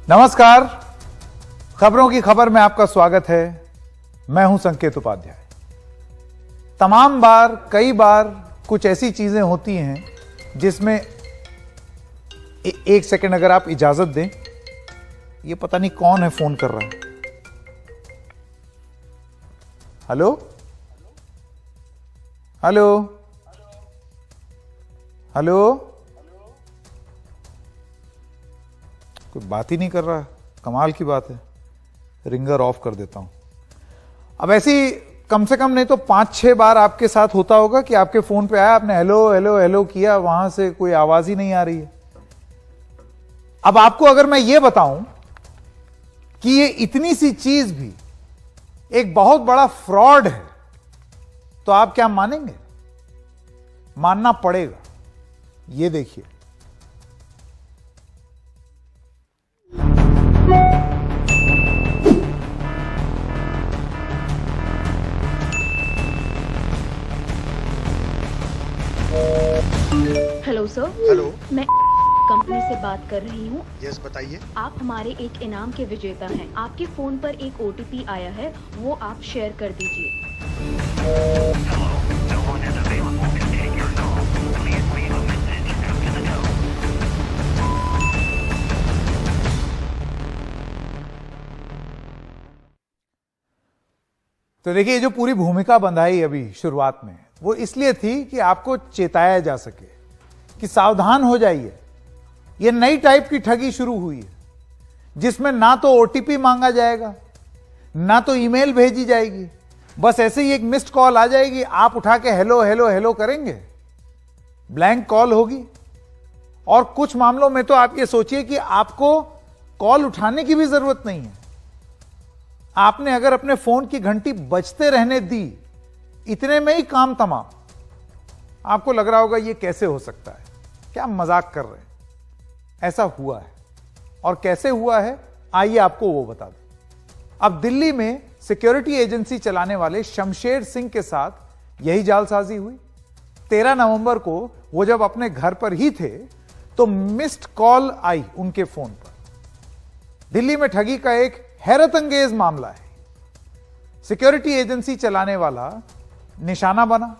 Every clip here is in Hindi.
नमस्कार, खबरों की खबर में आपका स्वागत है। मैं हूं संकेत उपाध्याय। तमाम बार, कई बार कुछ ऐसी चीजें होती हैं जिसमें एक सेकंड अगर आप इजाजत दें। ये पता नहीं कौन है फोन कर रहा है। हेलो हेलो हेलो, कोई बात ही नहीं कर रहा। कमाल की बात है। रिंगर ऑफ कर देता हूं। अब ऐसी कम से कम नहीं तो 5-6 बार आपके साथ होता होगा कि आपके फोन पे आया, आपने हेलो हेलो हेलो किया, वहां से कोई आवाज ही नहीं आ रही है। अब आपको अगर मैं ये बताऊं कि ये इतनी सी चीज भी एक बहुत बड़ा फ्रॉड है, तो आप क्या मानेंगे? मानना पड़ेगा। ये देखिए, हेलो सर। हेलो, मैं कंपनी से बात कर रही हूँ। यस बताइए। आप हमारे एक इनाम के विजेता हैं। आपके फोन पर एक ओटीपी आया है, वो आप शेयर कर दीजिए। तो देखिए, ये जो पूरी भूमिका बंधाई अभी शुरुआत में, वो इसलिए थी कि आपको चेताया जा सके कि सावधान हो जाइए। ये नई टाइप की ठगी शुरू हुई है जिसमें ना तो ओटीपी मांगा जाएगा, ना तो ईमेल भेजी जाएगी। बस ऐसे ही एक मिस्ड कॉल आ जाएगी, आप उठा के हेलो हेलो हेलो करेंगे, ब्लैंक कॉल होगी। और कुछ मामलों में तो आप ये सोचिए कि आपको कॉल उठाने की भी जरूरत नहीं है। आपने अगर अपने फोन की घंटी बजते रहने दी, इतने में ही काम तमाम। आपको लग रहा होगा ये कैसे हो सकता है, क्या मजाक कर रहे हैं। ऐसा हुआ है। और कैसे हुआ है, आइए आपको वो बता दें। अब दिल्ली में सिक्योरिटी एजेंसी चलाने वाले शमशेर सिंह के साथ यही जालसाजी हुई। 13 नवंबर को वो जब अपने घर पर ही थे तो मिस्ड कॉल आई उनके फोन पर। दिल्ली में ठगी का एक हैरत अंगेज मामला है। सिक्योरिटी एजेंसी चलाने वाला निशाना बना।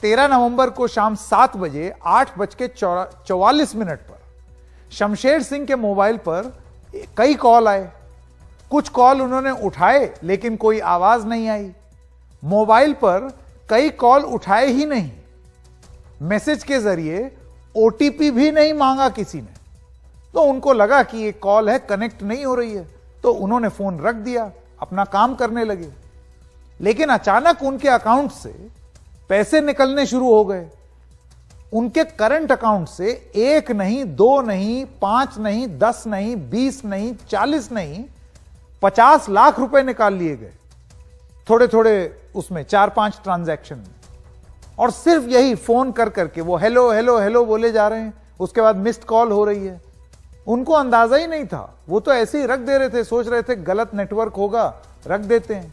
13 नवंबर को शाम 7 बजे 8:44 पर शमशेर सिंह के मोबाइल पर कई कॉल आए। कुछ कॉल उन्होंने उठाए लेकिन कोई आवाज नहीं आई। मोबाइल पर कई कॉल उठाए ही नहीं, मैसेज के जरिए ओटीपी भी नहीं मांगा किसी ने। तो उनको लगा कि ये कॉल है, कनेक्ट नहीं हो रही है, तो उन्होंने फोन रख दिया, अपना काम करने लगे। लेकिन अचानक उनके अकाउंट से पैसे निकलने शुरू हो गए। उनके करंट अकाउंट से 1 नहीं, 2 नहीं, 5 नहीं, 10 नहीं, 20 नहीं, 40 नहीं, 50 लाख रुपए निकाल लिए गए थोड़े थोड़े उसमें 4-5 ट्रांजैक्शन में। और सिर्फ यही फोन कर करके वो हेलो हेलो हेलो बोले जा रहे हैं। उसके बाद मिस्ड कॉल हो रही है। उनको अंदाजा ही नहीं था, वो तो ऐसे ही रख दे रहे थे, सोच रहे थे गलत नेटवर्क होगा, रख देते हैं।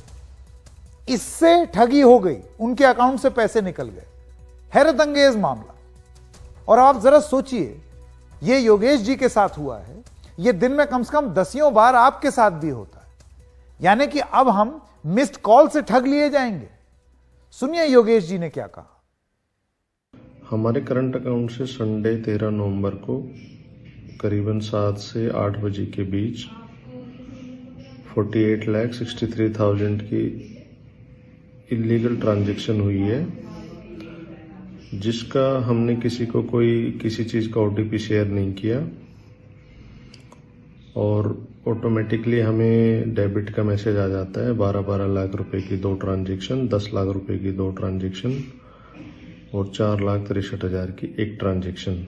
इससे ठगी हो गई, उनके अकाउंट से पैसे निकल गए। हैरत अंगेज मामला। और आप जरा सोचिए, ये योगेश जी के साथ हुआ है, ये दिन में कम से कम 10 बार आपके साथ भी होता है। यानी कि अब हम मिस्ड कॉल से ठग लिए जाएंगे। सुनिए योगेश जी ने क्या कहा। हमारे करंट अकाउंट से संडे 13 नवंबर को करीबन 7 से 8 बजे के बीच 48,63,000 की इलीगल ट्रांजैक्शन हुई है, जिसका हमने किसी को किसी चीज का ओटीपी शेयर नहीं किया। और ऑटोमेटिकली हमें डेबिट का मैसेज आ जाता है। 12-12 लाख रुपए की 2 ट्रांजैक्शन, 10 लाख रुपए की 2 ट्रांजैक्शन और 4,63,000 की 1 ट्रांजैक्शन।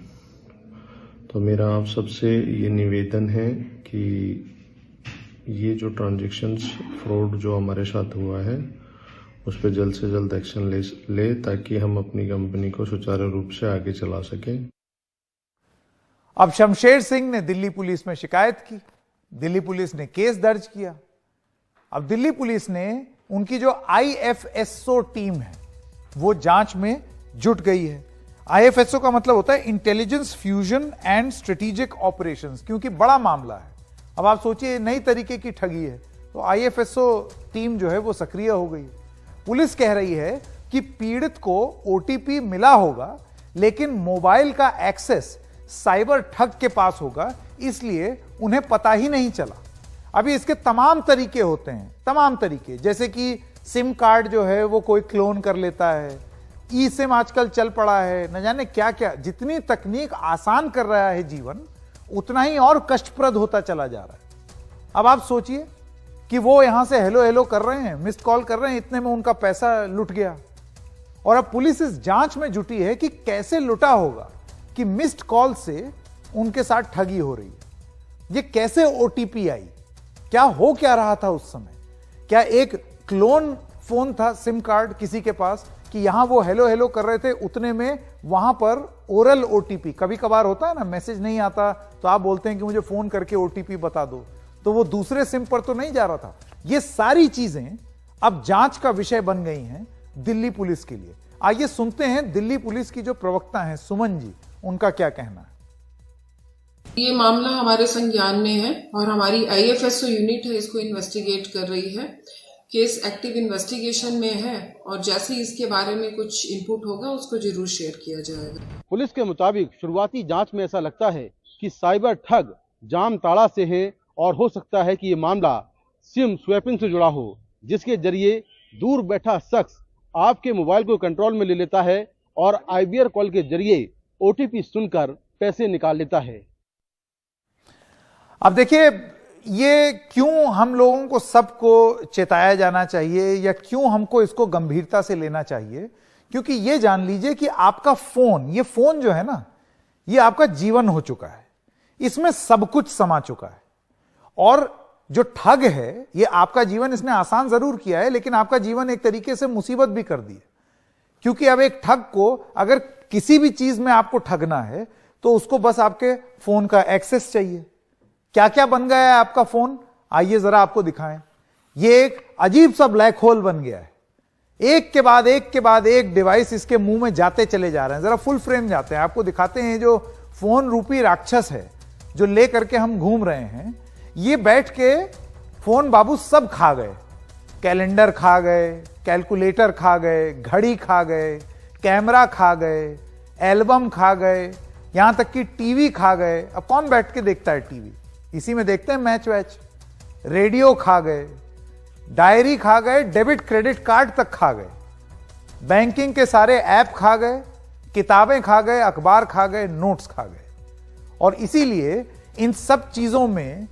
तो मेरा आप सबसे ये निवेदन है कि ये जो ट्रांजैक्शंस फ्रॉड जो हमारे साथ हुआ है उस पर जल्द से जल्द एक्शन ले ताकि हम अपनी कंपनी को सुचारू रूप से आगे चला सकें। अब शमशेर सिंह ने दिल्ली पुलिस में शिकायत की। दिल्ली पुलिस ने केस दर्ज किया। अब दिल्ली पुलिस ने उनकी जो IFSO टीम है वो जांच में जुट गई है। IFSO का मतलब होता है intelligence fusion and strategic operations, क्योंकि बड़ा मामला है। अब आप सोचिए नई तरीके की ठगी है, तो आईएफएसओ टीम जो है वो सक्रिय हो गई। पुलिस कह रही है कि पीड़ित को ओटीपी मिला होगा, लेकिन मोबाइल का एक्सेस साइबर ठग के पास होगा, इसलिए उन्हें पता ही नहीं चला। अभी इसके तमाम तरीके होते हैं, तमाम तरीके, जैसे कि सिम कार्ड जो है वो कोई क्लोन कर लेता है, ई सिम आजकल चल पड़ा है, न जाने क्या क्या। जितनी तकनीक आसान कर रहा है जीवन, उतना ही और कष्टप्रद होता चला जा रहा है। अब आप सोचिए कि वो यहां से हेलो हेलो कर रहे हैं, मिस्ड कॉल कर रहे हैं, इतने में उनका पैसा लुट गया। और अब पुलिस इस जांच में जुटी है कि कैसे लुटा होगा, कि मिस्ड कॉल से उनके साथ ठगी हो रही है। ये कैसे ओटीपी आई, क्या रहा था उस समय? क्या एक क्लोन फोन था, सिम कार्ड किसी के पास, कि यहां वो हेलो हेलो कर रहे थे, उतने में वहां पर ओरल ओटीपी, कभी कभार होता है ना, मैसेज नहीं आता तो आप बोलते हैं कि मुझे फोन करके ओटीपी बता दो, तो वो दूसरे सिम पर तो नहीं जा रहा था। ये सारी चीजें अब जांच का विषय बन गई हैं दिल्ली पुलिस के लिए। आइए सुनते हैं दिल्ली पुलिस की जो प्रवक्ता हैं सुमन जी, उनका क्या कहना है। ये मामला हमारे संज्ञान में है और हमारी आईएफएसओ यूनिट है, इसको इन्वेस्टिगेट कर रही है। केस एक्टिव इन्वेस्टिगेशन में है और जैसे ही इसके बारे में कुछ इनपुट होगा उसको जरूर शेयर किया जाएगा। पुलिस के मुताबिक शुरुआती जांच में ऐसा लगता है कि साइबर ठग जामताड़ा से है और हो सकता है कि ये मामला सिम स्वैपिंग से जुड़ा हो, जिसके जरिए दूर बैठा शख्स आपके मोबाइल को कंट्रोल में ले लेता है और आईवीआर कॉल के जरिए ओटीपी सुनकर पैसे निकाल लेता है। अब देखिए, ये क्यों हम लोगों को सबको चेताया जाना चाहिए या क्यों हमको इसको गंभीरता से लेना चाहिए? क्योंकि ये जान लीजिए कि आपका फोन, ये फोन जो है ना, ये आपका जीवन हो चुका है, इसमें सब कुछ समा चुका है। और जो ठग है, ये आपका जीवन इसने आसान जरूर किया है, लेकिन आपका जीवन एक तरीके से मुसीबत भी कर दी है। क्योंकि अब एक ठग को अगर किसी भी चीज में आपको ठगना है तो उसको बस आपके फोन का एक्सेस चाहिए। क्या क्या बन गया है आपका फोन, आइए जरा आपको दिखाएं। ये एक अजीब सा ब्लैक होल बन गया है। एक के बाद एक डिवाइस इसके मुंह में जाते चले जा रहे हैं। जरा फुल फ्रेम जाते हैं, आपको दिखाते हैं। जो फोन रूपी राक्षस है जो ले करके हम घूम रहे हैं, ये बैठ के फोन बाबू सब खा गए। कैलेंडर खा गए, कैलकुलेटर खा गए, घड़ी खा गए, कैमरा खा गए, एल्बम खा गए, यहां तक कि टीवी खा गए। अब कौन बैठ के देखता है टीवी? इसी में देखते हैं मैच वैच। रेडियो खा गए, डायरी खा गए, डेबिट क्रेडिट कार्ड तक खा गए, बैंकिंग के सारे ऐप खा गए, किताबें खा गए, अखबार खा गए, नोट्स खा गए। और इसीलिए इन सब चीजों में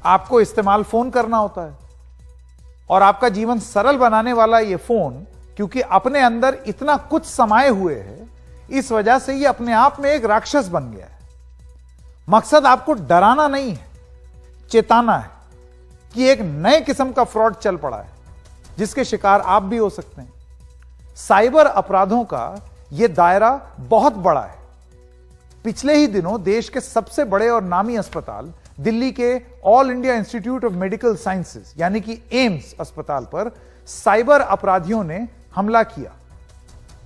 आपको इस्तेमाल फोन करना होता है। और आपका जीवन सरल बनाने वाला ये फोन, क्योंकि अपने अंदर इतना कुछ समाये हुए है, इस वजह से ये अपने आप में एक राक्षस बन गया है। मकसद आपको डराना नहीं है, चेताना है कि एक नए किस्म का फ्रॉड चल पड़ा है, जिसके शिकार आप भी हो सकते हैं। साइबर अपराधों का यह दायरा बहुत बड़ा है। पिछले ही दिनों देश के सबसे बड़े और नामी अस्पताल दिल्ली के all India institute of medical sciences यानी कि एम्स अस्पताल पर साइबर अपराधियों ने हमला किया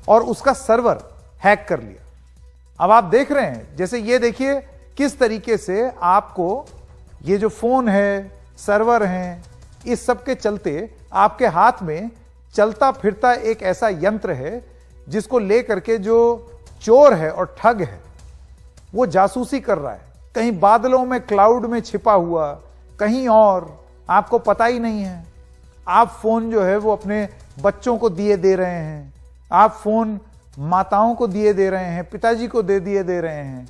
और उसका सर्वर हैक कर लिया। अब आप देख रहे हैं, जैसे ये देखिए किस तरीके से आपको ये जो फोन है, सर्वर हैं, इस सब के चलते आपके हाथ में चलता फिरता एक ऐसा यंत्र है जिसको लेकर के जो चोर है और ठग है वो जासूसी कर रहा है। कहीं बादलों में, क्लाउड में छिपा हुआ, कहीं और, आपको पता ही नहीं है। आप फोन जो है वो अपने बच्चों को दिए दे रहे हैं, आप फोन माताओं को दिए दे रहे हैं, पिताजी को दिए दे रहे हैं।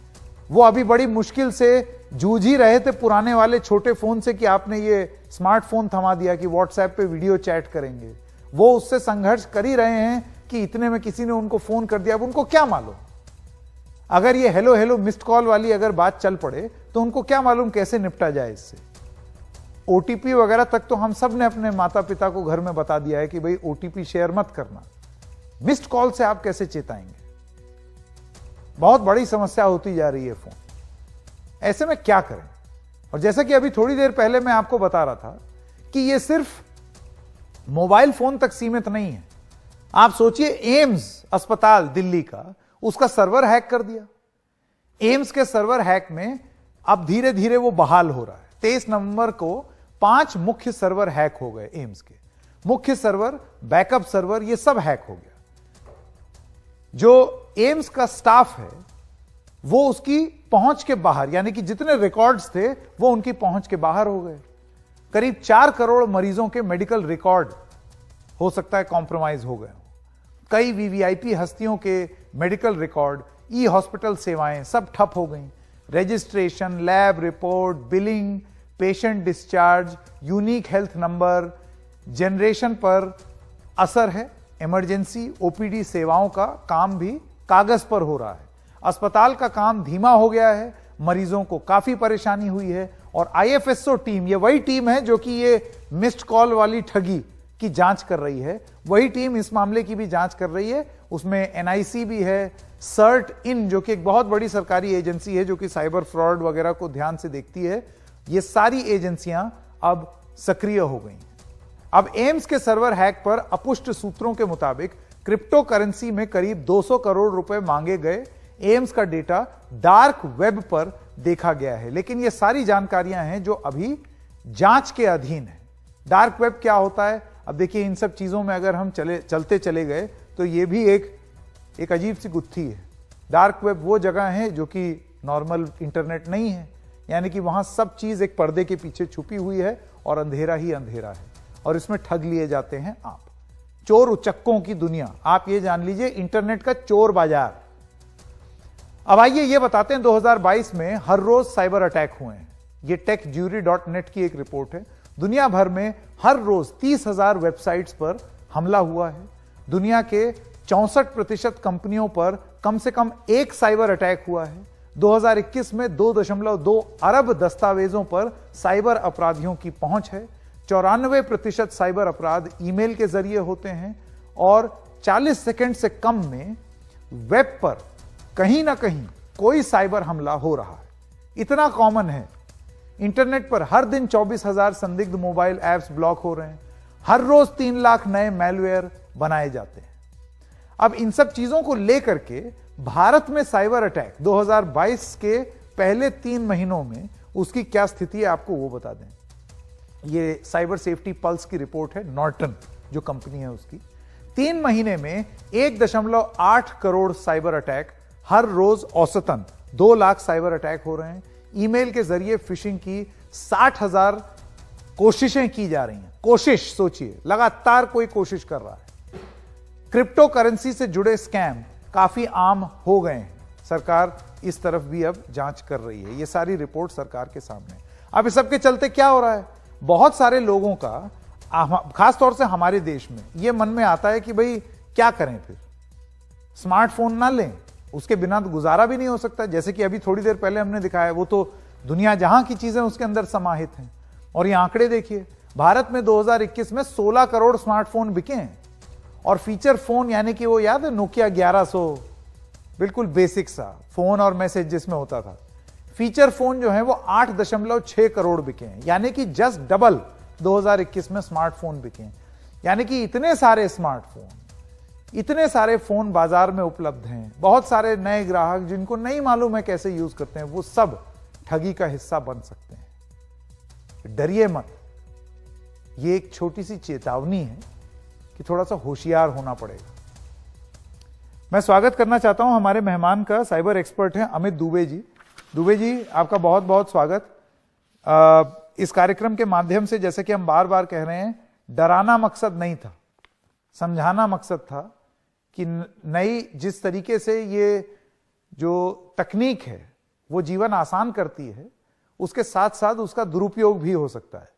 वो अभी बड़ी मुश्किल से जूझ ही रहे थे पुराने वाले छोटे फोन से कि आपने ये स्मार्टफोन थमा दिया कि व्हाट्सएप पे वीडियो चैट करेंगे। वो उससे संघर्ष कर ही रहे हैं कि इतने में किसी ने उनको फोन कर दिया। अब उनको क्या मालूम, अगर ये हेलो हेलो मिस्ड कॉल वाली अगर बात चल पड़े तो उनको क्या मालूम कैसे निपटा जाए इससे। ओटीपी वगैरह तक तो हम सब ने अपने माता पिता को घर में बता दिया है कि भाई ओटीपी शेयर मत करना। मिस्ड कॉल से आप कैसे चेताएंगे? बहुत बड़ी समस्या होती जा रही है फोन। ऐसे में क्या करें? और जैसा कि अभी थोड़ी देर पहले मैं आपको बता रहा था कि यह सिर्फ मोबाइल फोन तक सीमित नहीं है। आप सोचिए, एम्स अस्पताल दिल्ली का, उसका सर्वर हैक कर दिया। एम्स के सर्वर हैक में अब धीरे धीरे वो बहाल हो रहा है। 23 नवंबर को 5 मुख्य सर्वर हैक हो गए एम्स के। मुख्य सर्वर, बैकअप सर्वर, ये सब हैक हो गया। जो एम्स का स्टाफ है वो उसकी पहुंच के बाहर, यानी कि जितने रिकॉर्ड्स थे वो उनकी पहुंच के बाहर हो गए। करीब 4 करोड़ मरीजों के मेडिकल रिकॉर्ड हो सकता है कॉम्प्रोमाइज हो गए। कई वीवीआईपी हस्तियों के मेडिकल रिकॉर्ड, ई हॉस्पिटल सेवाएं सब ठप हो गई। Registration, lab report, billing, patient discharge, unique health number generation पर असर है। इमरजेंसी ओपीडी सेवाओं का काम भी कागज पर हो रहा है। अस्पताल का काम धीमा हो गया है, मरीजों को काफी परेशानी हुई है। और आईएफएसओ टीम, ये वही टीम है जो कि ये मिस्ड कॉल वाली ठगी की जांच कर रही है, वही टीम इस मामले की भी जांच कर रही है। उसमें एनआईसी भी है, सर्ट इन जो कि एक बहुत बड़ी सरकारी एजेंसी है जो कि साइबर फ्रॉड वगैरह को ध्यान से देखती है। ये सारी एजेंसियां अब सक्रिय हो गई हैं। अब एम्स के सर्वर हैक पर अपुष्ट सूत्रों के मुताबिक क्रिप्टो करेंसी में करीब 200 करोड़ रुपए मांगे गए। एम्स का डेटा डार्क वेब पर देखा गया है, लेकिन ये सारी जानकारियां हैं जो अभी जांच के अधीन है। डार्क वेब क्या होता है? अब देखिए, इन सब चीजों में अगर हम चलते चले गए तो ये भी एक अजीब सी गुत्थी है। डार्क वेब वो जगह है जो कि नॉर्मल इंटरनेट नहीं है, यानी कि वहां सब चीज एक पर्दे के पीछे छुपी हुई है और अंधेरा ही अंधेरा है, और इसमें ठग लिए जाते हैं आप। चोर उचक्कों की दुनिया, आप ये जान लीजिए, इंटरनेट का चोर बाजार। अब आइए ये बताते हैं 2022 में हर रोज साइबर अटैक हुए हैं। ये techjury.net की एक रिपोर्ट है। दुनिया भर में हर रोज 30,000 वेबसाइट्स पर हमला हुआ है। दुनिया के 64% कंपनियों पर कम से कम एक साइबर अटैक हुआ है। 2021 में 2.2 अरब दस्तावेजों पर साइबर अपराधियों की पहुंच है। 94% साइबर अपराध ईमेल के जरिए होते हैं और 40 सेकंड से कम में वेब पर कहीं ना कहीं कोई साइबर हमला हो रहा है। इतना कॉमन है। इंटरनेट पर हर दिन 24,000 संदिग्ध मोबाइल ऐप्स ब्लॉक हो रहे हैं। हर रोज 3 लाख नए मैलवेयर बनाए जाते हैं। अब इन सब चीजों को लेकर के भारत में साइबर अटैक 2022 के पहले 3 महीनों में उसकी क्या स्थिति है आपको वो बता दें। ये साइबर सेफ्टी पल्स की रिपोर्ट है, नॉर्टन जो कंपनी है उसकी। 3 महीने में 1.8 करोड़ साइबर अटैक, हर रोज औसतन 2 लाख साइबर अटैक हो रहे हैं। ईमेल के जरिए फिशिंग की 60,000 कोशिशें की जा रही हैं। कोशिश सोचिए, लगातार कोई कोशिश कर रहा है। क्रिप्टो करेंसी से जुड़े स्कैम काफी आम हो गए हैं। सरकार इस तरफ भी अब जांच कर रही है। ये सारी रिपोर्ट सरकार के सामने है। अब इस सब के चलते क्या हो रहा है, बहुत सारे लोगों का, खासतौर से हमारे देश में, यह मन में आता है कि भाई क्या करें, फिर स्मार्टफोन ना लें, उसके बिना तो गुजारा भी नहीं हो सकता। जैसे कि अभी थोड़ी देर पहले हमने दिखाया, वो तो दुनिया जहां की चीजें उसके अंदर समाहित हैं। और ये आंकड़े देखिए, भारत में 2021 में 16 करोड़ स्मार्टफोन बिके हैं। और फीचर फोन, यानी कि वो याद है नोकिया 1100, बिल्कुल बेसिक सा फोन और मैसेज जिसमें होता था, फीचर फोन जो है वो 8.6 करोड़ बिके हैं। यानी कि जस्ट डबल 2021 में स्मार्टफोन बिके हैं। यानी कि इतने सारे स्मार्टफोन, इतने सारे फोन बाजार में उपलब्ध हैं। बहुत सारे नए ग्राहक जिनको नहीं मालूम है कैसे यूज करते हैं, वो सब ठगी का हिस्सा बन सकते हैं। डरिए मत। ये एक छोटी सी चेतावनी है कि थोड़ा सा होशियार होना पड़ेगा। मैं स्वागत करना चाहता हूं हमारे मेहमान का। साइबर एक्सपर्ट हैं अमित दुबे जी। दुबे जी, आपका बहुत बहुत स्वागत। इस कार्यक्रम के माध्यम से, जैसे कि हम बार बार कह रहे हैं, डराना मकसद नहीं था, समझाना मकसद था कि नई जिस तरीके से ये जो तकनीक है वो जीवन आसान करती है, उसके साथ साथ उसका दुरुपयोग भी हो सकता है।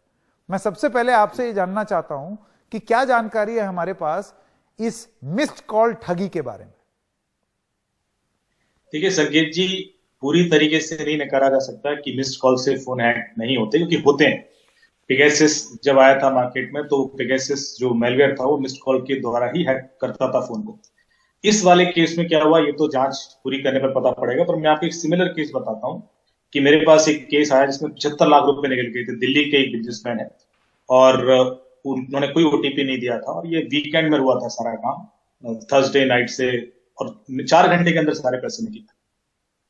मैं सबसे पहले आपसे ये जानना चाहता हूं कि क्या जानकारी है हमारे पास इस मिस्ड कॉल ठगी के बारे में। देखिए संकेत जी, पूरी तरीके से नहीं नकारा जा सकता कि मिस्ड कॉल से फोन हैक नहीं होते, क्योंकि होते हैं। पेगासस जब आया था मार्केट में तो पेगासस जो मेलवेयर था वो मिस्ड कॉल के द्वारा ही हैक करता था फोन को। इस वाले केस में क्या हुआ ये तो जांच पूरी करने पर पता पड़ेगा, पर मैं आपको एक सिमिलर केस बताता हूं कि मेरे पास एक केस आया जिसमें 75 लाख रुपए निकल गए थे। दिल्ली के एक बिजनेसमैन है और उन्होंने कोई ओटीपी नहीं दिया था, और ये वीकेंड में हुआ था सारा काम, थर्सडे नाइट से, और 4 घंटे के अंदर सारे पैसे निकले।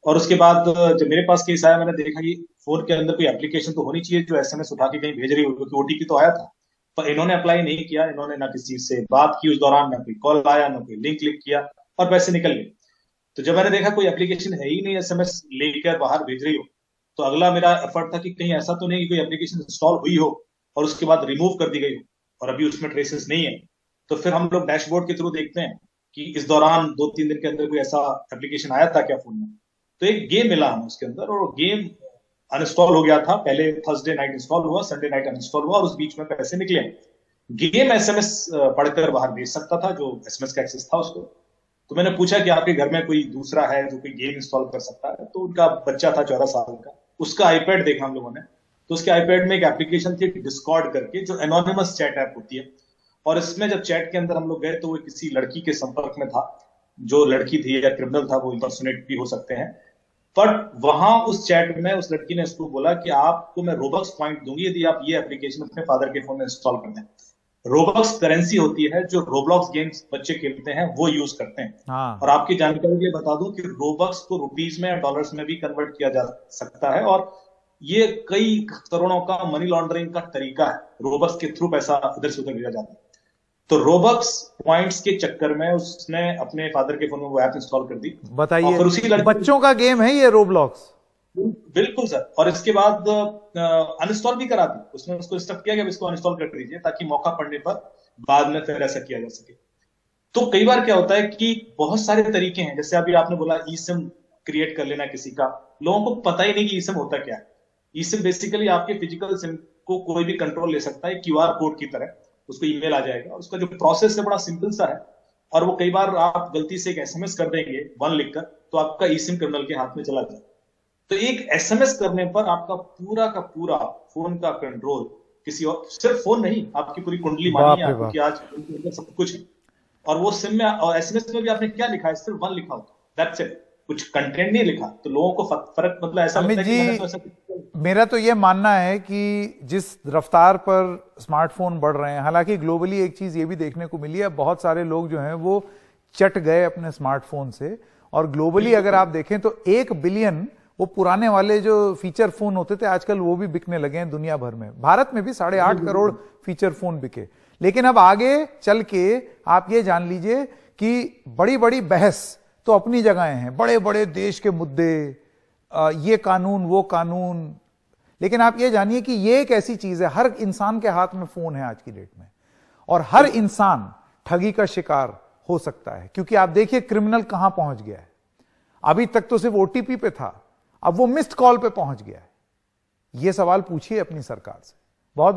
और उसके बाद जब मेरे पास केस आया, मैंने देखा कि फोन के अंदर कोई एप्लीकेशन तो होनी चाहिए जो एसएमएस उठा के कहीं भेज रही हो, क्योंकि ओटीपी तो आया था, पर इन्होंने अप्लाई नहीं किया। इन्होंने ना किसी से बात की उस दौरान, ना कोई कॉल आया, ना कोई लिंक क्लिक किया, और पैसे निकल गए। तो जब मैंने देखा कोई एप्लीकेशन है ही नहीं एसएमएस लेकर बाहर भेज रही हो, तो अगला मेरा एफर्ट था कि कहीं ऐसा तो नहीं कि कोई एप्लीकेशन इंस्टॉल हुई हो और उसके बाद रिमूव कर दी गई हो और अभी उसमें ट्रेसेस नहीं है। तो फिर हम लोग डैशबोर्ड के थ्रू देखते हैं कि इस दौरान 2-3 दिन के अंदर कोई ऐसा एप्लीकेशन आया था क्या फोन में। तो एक गेम मिला हमें उसके अंदर, और गेम अनइंस्टॉल हो गया था। पहले थर्सडे नाइट इंस्टॉल हुआ, संडे नाइट अनइंस्टॉल हुआ, और उस बीच में पैसे निकले। गेम एसएमएस पढ़कर बाहर भेज सकता था, जो एसएमएस का एक्सेस था उसको। तो मैंने पूछा कि आपके घर में कोई दूसरा है जो कोई गेम इंस्टॉल कर सकता है, तो उनका बच्चा था 14 साल का, उसका आईपैड देखा हम लोगों ने। तो उसके आईपैड में एक एप्लीकेशन थी डिस्कॉर्ड करके, जो एनोनिमस चैट ऐप होती है, और इसमें जब चैट के अंदर हम लोग गए तो वो किसी लड़की के संपर्क में था, जो लड़की थी या क्रिमिनल था, वो इंपर्सोनेट भी हो सकते हैं। बट वहां उस चैट में उस लड़की ने उसको बोला कि आपको मैं रोबक्स पॉइंट दूंगी यदि आप ये एप्लीकेशन अपने फादर के फोन में इंस्टॉल कर दें। रोबक्स करेंसी होती है जो रोब्लॉक्स गेम्स बच्चे खेलते हैं, वो यूज करते हैं। हाँ। और आपकी जानकारी के लिए बता दूं कि रोबक्स को रुपीज में या डॉलर्स में भी कन्वर्ट किया जा सकता है, और ये कई करोड़ों का मनी लॉन्ड्रिंग का तरीका है। रोबक्स के थ्रू पैसा इधर से उधर भेजा जाता है। तो रोबक्स पॉइंट्स के चक्कर में उसने अपने फादर के फोन में वो ऐप इंस्टॉल कर दी। और बताइए, फिर उसी लड़की बच्चों का गेम है ये रोब्लॉक्स? बिल्कुल सर। और इसके बाद अनइंस्टॉल भी करा दी उसने, उसको इंस्ट्रक्ट किया कि इसको अनइंस्टॉल कर दीजिए, ताकि मौका पड़ने पर बाद में फिर ऐसा किया जा सके। तो कई बार क्या होता है कि बहुत सारे तरीके हैं, जैसे अभी आपने बोला ई सिम क्रिएट कर लेना किसी का, लोगों को पता ही नहीं कि ई सिम होता क्या है। ई सिम बेसिकली आपके फिजिकल सिम को कोई भी कंट्रोल ले सकता है, क्यूआर कोड की तरह उसको ईमेल आ जाएगा, और उसका जो प्रोसेस है बड़ा सिंपल सा है। और वो कई बार आप गलती से एक एसएमएस कर देंगे 1 लिखकर, तो आपका ई सिम क्रिमिनल के हाथ में चला जाए। तो एक एसएमएस करने पर आपका पूरा का पूरा फोन का कंट्रोल किसी और, सिर्फ फोन नहीं, आपकी पूरी कुंडली मानी है, क्योंकि आज फोन के अंदर सब कुछ है। और वो सिम में और एसएमएस में भी आपने क्या लिखा है, सिर्फ 1 लिखा हो, दैट्स इट, कुछ कंटेंट नहीं लिखा। तो लोगों को फर्क मतलब ऐसा अमित लगता है कि जी, मैंने तो ऐसा मेरा तो यह मानना है कि जिस रफ्तार पर स्मार्टफोन बढ़ रहे हैं, हालांकि ग्लोबली एक चीज ये भी देखने को मिली है, बहुत सारे लोग जो हैं वो चट गए अपने स्मार्टफोन से। और ग्लोबली अगर आप देखें तो 1 बिलियन वो पुराने वाले जो फीचर फोन होते थे, आजकल वो भी बिकने लगे हैं दुनिया भर में। भारत में भी 8.5 करोड़ फीचर फोन बिके। लेकिन अब आगे चल के आप ये जान लीजिए कि बड़ी बड़ी बहस तो अपनी जगह हैं, बड़े बड़े देश के मुद्दे, ये कानून वो कानून, लेकिन आप ये जानिए कि ये एक ऐसी चीज है, हर इंसान के हाथ में फोन है आज की डेट में, और हर इंसान ठगी का शिकार हो सकता है। क्योंकि आप देखिए क्रिमिनल कहां पहुंच गया है। अभी तक तो सिर्फ ओटीपी पे था, अब वो मिस्ड कॉल पे पहुंच गया है। ये सवाल पूछिए अपनी सरकार से। बहुत